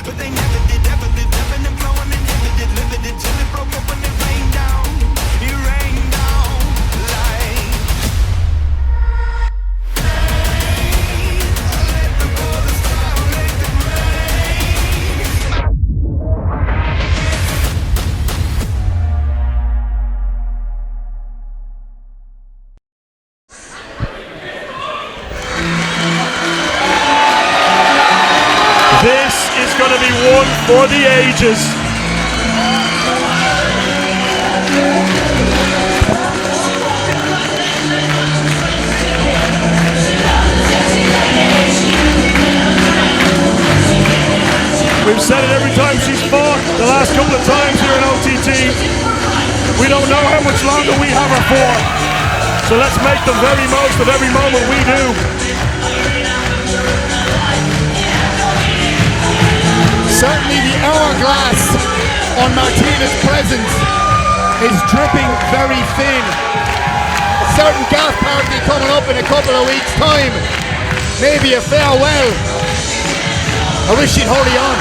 but they never did, ever did, ebbing and flowing, inhibited, limited, till it broke up when it rained down. It rained down like rain. Let the waters down, let it rain. This is going to be one for the ages. We've said it every time she's fought, the last couple of times here in OTT. We don't know how much longer we have her for. So let's make the very most of every moment we do. Certainly the hourglass on Martina's presence is dripping very thin. A certain gas party coming up in a couple of weeks' time. Maybe a farewell. I wish she'd hurry on.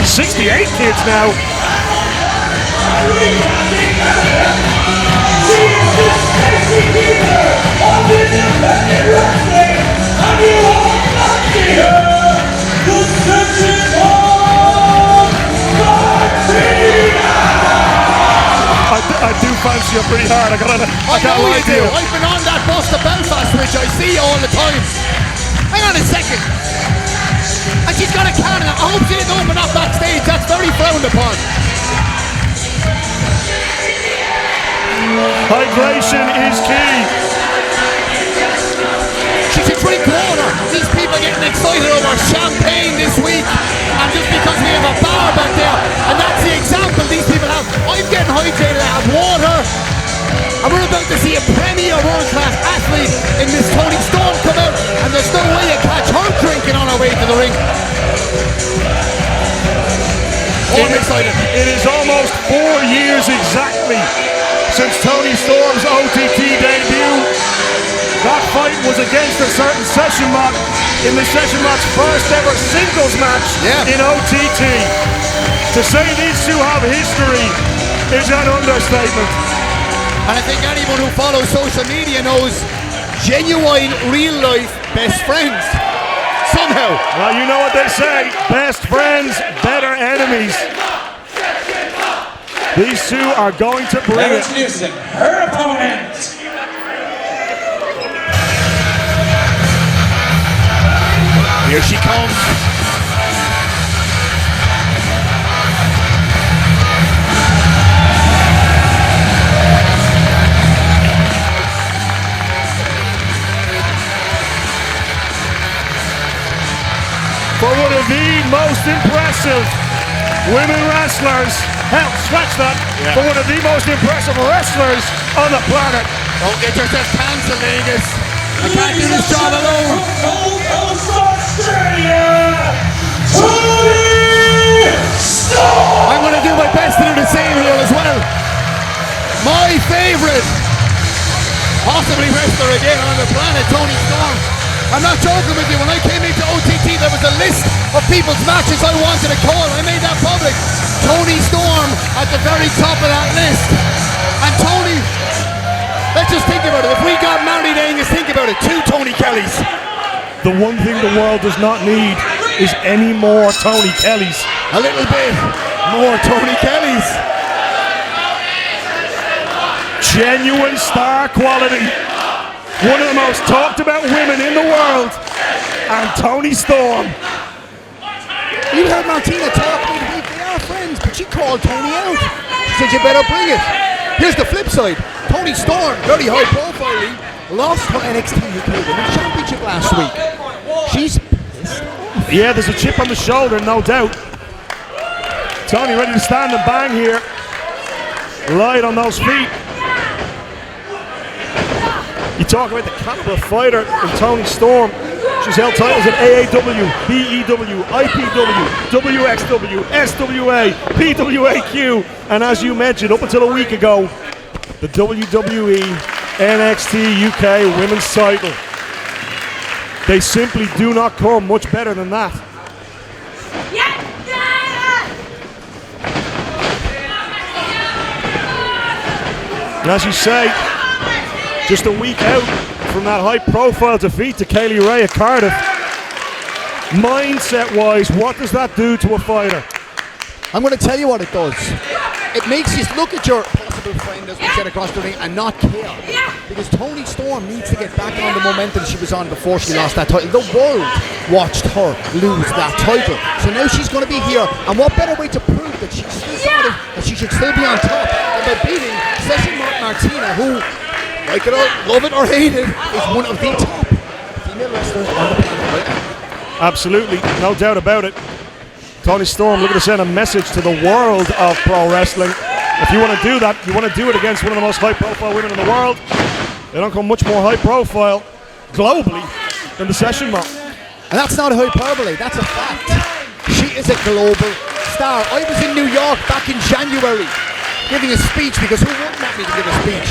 '68 kids now. I do fancy her pretty hard. I can't lie to you. I've been on that bus to Belfast, which I see all the time. Hang on a second. And she's got a cannon. I hope she didn't open up backstage. That's very frowned upon. Hydration is key. She should drink water. These people are getting excited over champagne this week. And just because we have a bar back there, and that's the example these people have. I'm getting hydrated, I have water. And we're about to see a premier world-class athlete in this Toni Storm come out, and there's no way you catch her drinking on her way to the ring. Oh, I'm excited. It is almost 4 years exactly since Toni Storm's OTT debut. That fight was against a certain Session Moth in the Session Moth's first ever singles match in OTT. To say these two have history is an understatement. And I think anyone who follows social media knows genuine, real-life best friends. Somehow. Well, you know what they say, best friends, better enemies. These two are going to bring it. Introducing her opponent. Here she comes. For one of the most impressive women wrestlers, hell, scratch that, for one of the most impressive wrestlers on the planet. Don't get yourself cancelled, Vegas. I can't do this job alone. Gold Coast, Australia, Toni Storm. I'm going to do my best to do the same here as well. My favorite, possibly wrestler again on the planet, Toni Storm. I'm not joking with you. When I came into OTT, there was a list of people's matches I wanted to call. I made that public. Toni Storm at the very top of that list. And Toni, let's just think about it. If we got married, Angus, think about it. 2 Toni Kellys. The one thing the world does not need is any more Toni Kellys. A little bit more Toni Kellys. Genuine star quality. One of the most talked about women in the world. And Toni Storm. You heard Martina talk about the week. They are friends, but she called Toni out. She said, you better bring it. Here's the flip side. Toni Storm, very high profile, lost her NXT UK Women's Championship last week. She's pissed off. Yeah, there's a chip on the shoulder, no doubt. Toni ready to stand and bang here. Light on those feet. You talk about the caliber fighter in Toni Storm. She's held titles at AAW, BEW, IPW, WXW, SWA, PWAQ, and as you mentioned, up until a week ago, the WWE NXT UK Women's title. They simply do not come much better than that. And as you say, just a week out from that high-profile defeat to Kaylee Ray at Cardiff, mindset-wise, what does that do to a fighter? I'm going to tell you what it does. It makes you look at your possible friend, as we said, across the ring and not care. Because Toni Storm needs to get back on the momentum she was on before she lost that title. The world watched her lose that title. So now she's going to be here. And what better way to prove that she's still got it, that she should still be on top, than by beating Session Martina, who, like it or love it or hate it, is one of the top female wrestlers on the planet right now. Absolutely, no doubt about it. Toni Storm looking to send a message to the world of pro wrestling. If you want to do that, you want to do it against one of the most high-profile women in the world. They don't come much more high-profile globally than the Session Moth. And that's not hyperbole, that's a fact. She is a global star. I was in New York back in January giving a speech, because who wouldn't want me to give a speech?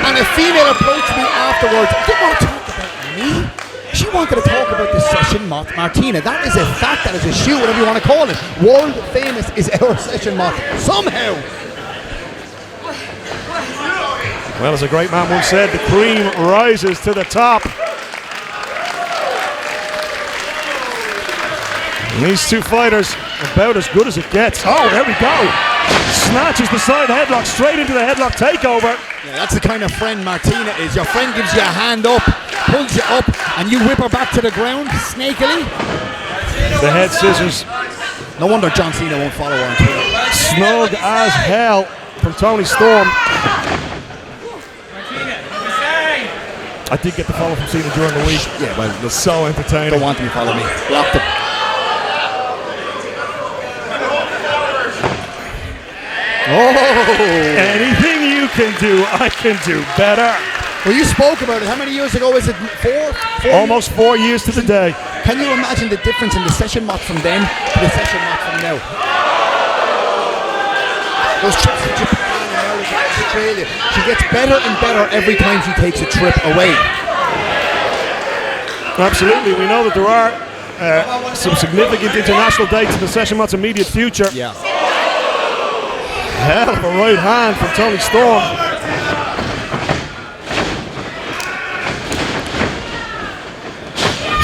And a female approached me afterwards. Didn't want to talk about me. She wanted to talk about the Session Moth Martina. That is a fact, that is a shoe, whatever you want to call it. World famous is our Session Moth. Somehow. Well, as a great man once said, the cream rises to the top. And these two fighters, about as good as it gets. Oh, there we go. Snatches the side headlock straight into the headlock takeover. Yeah, that's the kind of friend Martina is. Your friend gives you a hand up, pulls you up, and you whip her back to the ground snakily. The head scissors. No wonder John Cena won't follow her on Twitter. Snug as hell from Toni Storm. I did get the follow from Cena during the week. Yeah, well, It was so entertaining. don't want them to follow me. Block them. Oh! Anything you can do, I can do better. Well, you spoke about it. How many years ago is it? Four? Almost 4 years to the day. Can you imagine the difference in the Session Moth from then to the Session Moth from now? Those trips to Japan, America, Australia. She gets better and better every time she takes a trip away. Absolutely. We know that there are some significant international dates in the Session Moth's immediate future. Yeah. Hell of a right hand from Toni Storm.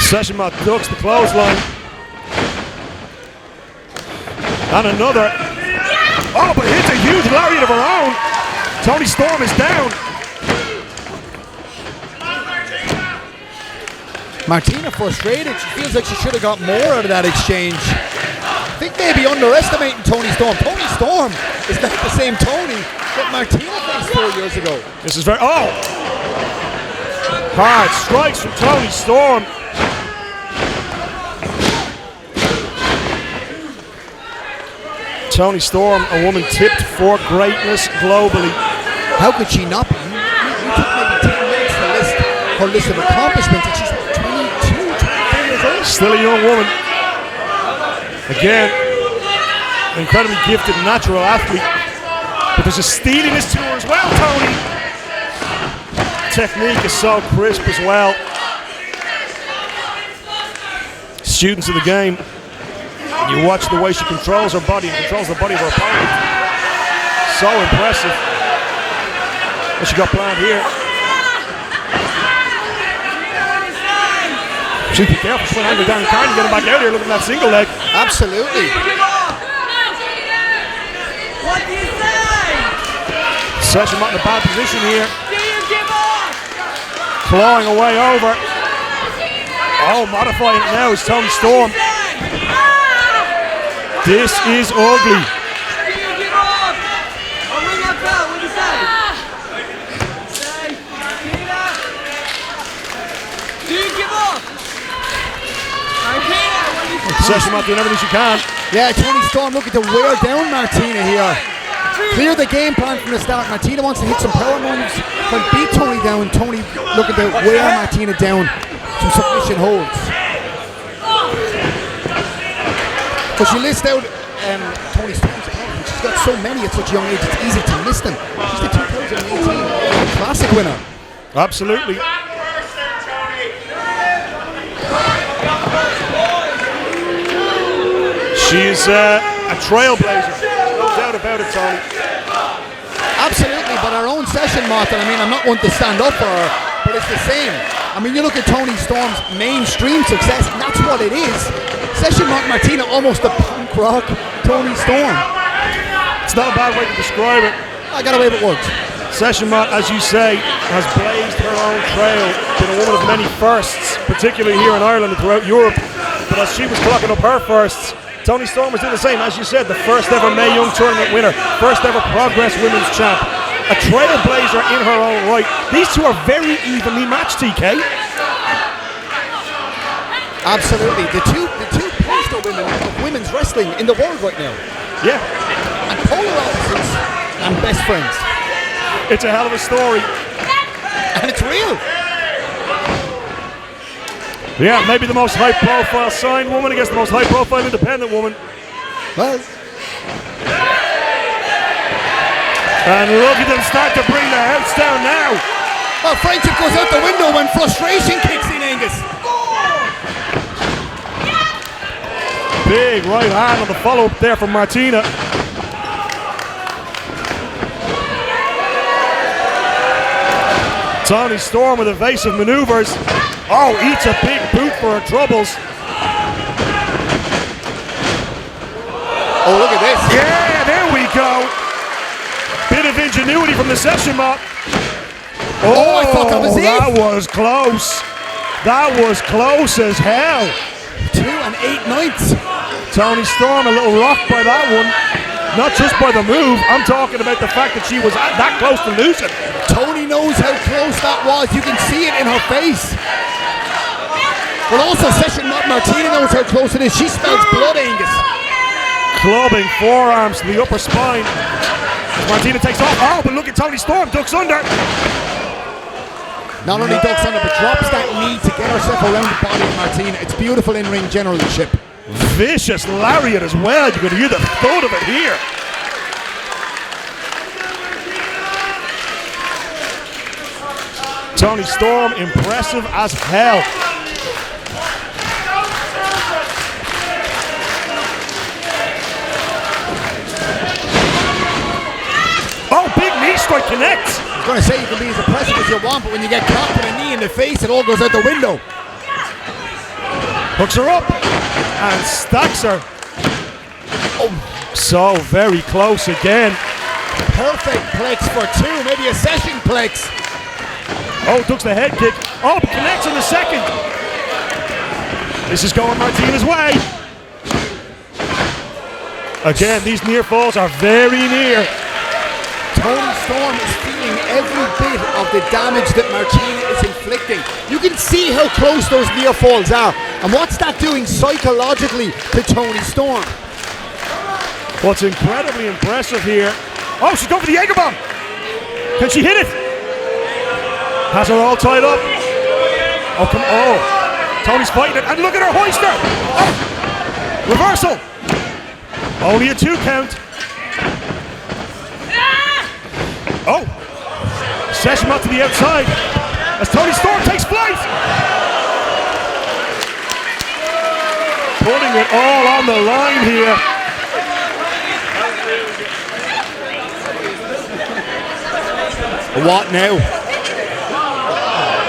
Session Moth ducks the clothesline. And another. Oh, but hits a huge lariat of her own. Toni Storm is down. Martina frustrated. She feels like she should have got more out of that exchange. I think maybe underestimating Toni Storm. Toni Storm is not the same Toni that Martina faced 4 years ago. This is very. Oh! Hard strikes from Toni Storm. Toni Storm, a woman tipped for greatness globally. How could she not be? You took maybe 10 minutes to list her list of accomplishments, and she's 22, 23 years old. Still a young woman. Again, an incredibly gifted natural athlete. But there's a steeliness to her as well, Toni. Technique is so crisp as well. Students of the game. You watch the way she controls her body and controls the body of her opponent. So impressive. What she got planned here. She'd be careful, she's going to angle down kind and get him back out here looking at that single leg. Absolutely. What do you say? Session Moth in a bad position here. Do you give up? Clawing away over. Oh, modifying it now is Toni Storm. This is ugly. Do you give up? I'll ring that bell. What do you say? Say, Martina. Do you give up? Martina, what do you say? Session Moth doing everything she can. Yeah, Toni Storm looking to wear down Martina here. Clear the game plan from the start. Martina wants to hit some power moves, but beat Toni down. Toni looking to wear Martina down. Some submission holds. But you list out Toni Storm's opponents. She's got so many at such a young age, it's easy to miss them. She's the 2018 classic winner. Absolutely. She's a trailblazer. No doubt about it, Toni. Absolutely, but our own session, Martin, I mean, I'm not one to stand up for her, but it's the same. I mean, you look at Toni Storm's mainstream success, and that's what it is. Session Martina, almost a punk rock Toni Storm. It's not a bad way to describe it. I got away with words. Session Moth, as you say, has blazed her own trail, been a woman of many firsts, particularly here in Ireland and throughout Europe. But as she was clocking up her firsts, Toni Storm was doing the same. As you said, the first ever Mae Young tournament winner, first ever Progress Women's champ, a trailblazer in her own right. These two are very evenly matched, TK. Absolutely, the two poster women of women's wrestling in the world right now. Yeah. And polar opposites and best friends. It's a hell of a story. And it's real. Yeah, maybe the most high-profile signed woman against the most high-profile independent woman. Well, and look at them start to bring the house down now. well, friendship goes out the window when frustration kicks in, Angus. Big right hand on the follow-up there from Martina. Toni Storm with evasive maneuvers. Oh, eats a big boot for her troubles. Oh, look at this. Yeah, there we go. Bit of ingenuity from the Session Moth. Oh, I thought that was it. That was close. That was close as hell. 2 8/9. Toni Storm a little rocked by that one. Not just by the move, I'm talking about the fact that she was that close to losing. Toni knows how close that was. You can see it in her face. But also, Session Martina knows how close it is. She smells blood, Angus. Clubbing forearms to the upper spine. Martina takes off. Oh, but look at Toni Storm, ducks under. Not only ducks under, but drops that knee to get herself around the body of Martina. It's beautiful in-ring generalship. Vicious lariat as well. You can hear the thud of it here. Toni Storm, impressive as hell. Oh, big knee strike connects. I was going to say you can be as impressive as you want, but when you get caught with a knee in the face, it all goes out the window. Hooks her up and stacks her. Oh, so very close again. Perfect plex for 2, maybe a session plex. Oh, ducks the head kick. Oh, but connects on the second. This is going Martina's way. Again, these near falls are very near. Toni Storm is feeling every bit of the damage that Martina is inflicting. You can see how close those near falls are. And what's that doing psychologically to Toni Storm? What's incredibly impressive here. Oh, she's going for the Jaeger bomb. Can she hit it? Has her all tied up. Oh, come on. Oh, Toni's fighting it. And look at her hoister. Oh, reversal. Only a 2 count. Oh, Session Moth to the outside as Toni Storm takes flight. Putting it all on the line here. What now?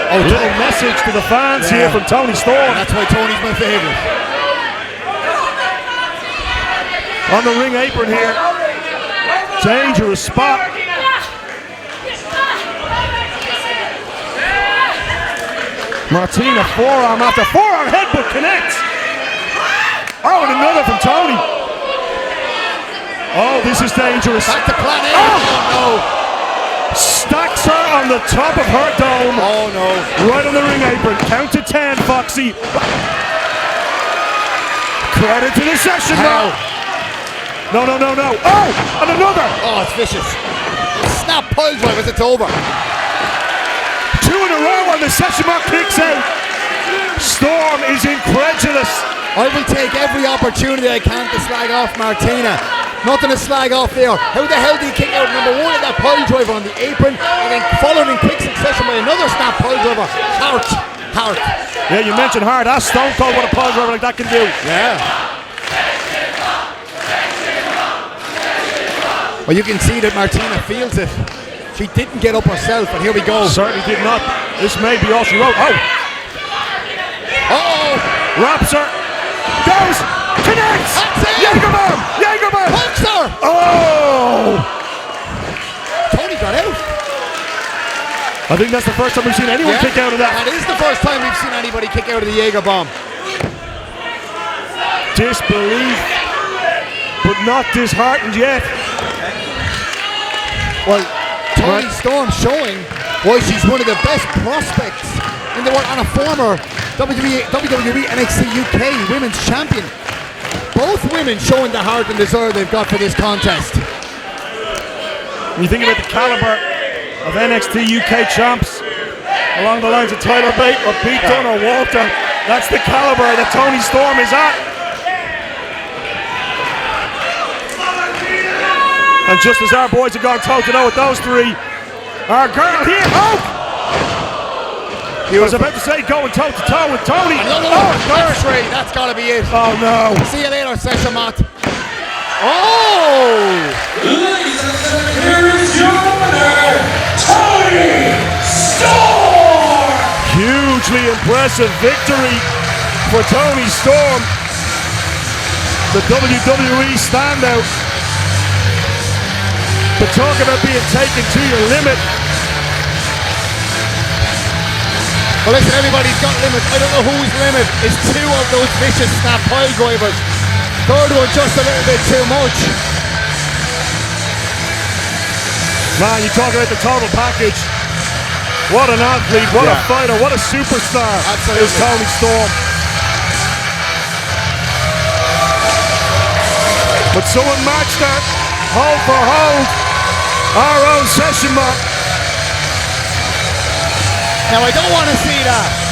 A little message to the fans here from Toni Storm. That's why Toni's my favorite. On the ring apron here. Dangerous spot. Martina forearm after forearm headbutt connects. Oh, and another from Toni. Oh, this is dangerous. Back to plan A. Oh, no. Stacks her on the top of her dome. Oh no. Right on the ring apron. Count to 10, Foxy. Credit to the Session Moth. No. Oh, and another. Oh, it's vicious. Snap pile drive as it's over. 2 in a row and the Session Moth kicks out. Storm is incredulous. I will take every opportunity I can to slag off Martina. Nothing to slag off there. How the hell did he kick out number one of that pile driver on the apron, and then followed in quick succession by another snap pile driver? Heart. Yeah, you mentioned hard. That's Stone Cold what a pile driver like that can do. Yeah. Well, you can see that Martina feels it. She didn't get up herself, and here we go. Certainly did not. This may be all she wrote. Oh! Oh! Wraps her. Goes! Connects! That's it! Jagerbomb! Punks her! Oh! Toni got out. I think that's the first time we've seen anyone kick out of that. That is the first time we've seen anybody kick out of the Jaeger bomb. Disbelief, but not disheartened yet. Well, Toni Storm showing why she's one of the best prospects in the world, and a former WWE NXT UK Women's Champion. Both women showing the heart and desire they've got for this contest. When you think about the caliber of NXT UK champs along the lines of Tyler Bate or Pete Dunne or Walter, that's the caliber that Toni Storm is at. And just as our boys have gone toe-to-toe with those three, our girl here, I was about to say going toe-to-toe with Toni. That's three. That's got to be it. Oh no. See you later, Session Moth. Oh! Ladies and gentlemen, here is your winner, Toni Storm! Hugely impressive victory for Toni Storm, the WWE standout. But talk about being taken to your limit. Well, listen, everybody's got limits. I don't know whose limit is two of those vicious snap pile drivers. Third one just a little bit too much. Man, you talk about the total package. What an athlete, what a fighter, what a superstar. Absolutely. Is Toni Storm. But someone matched her, hold for hold. Our own Session Moth. Now, I don't want to see that.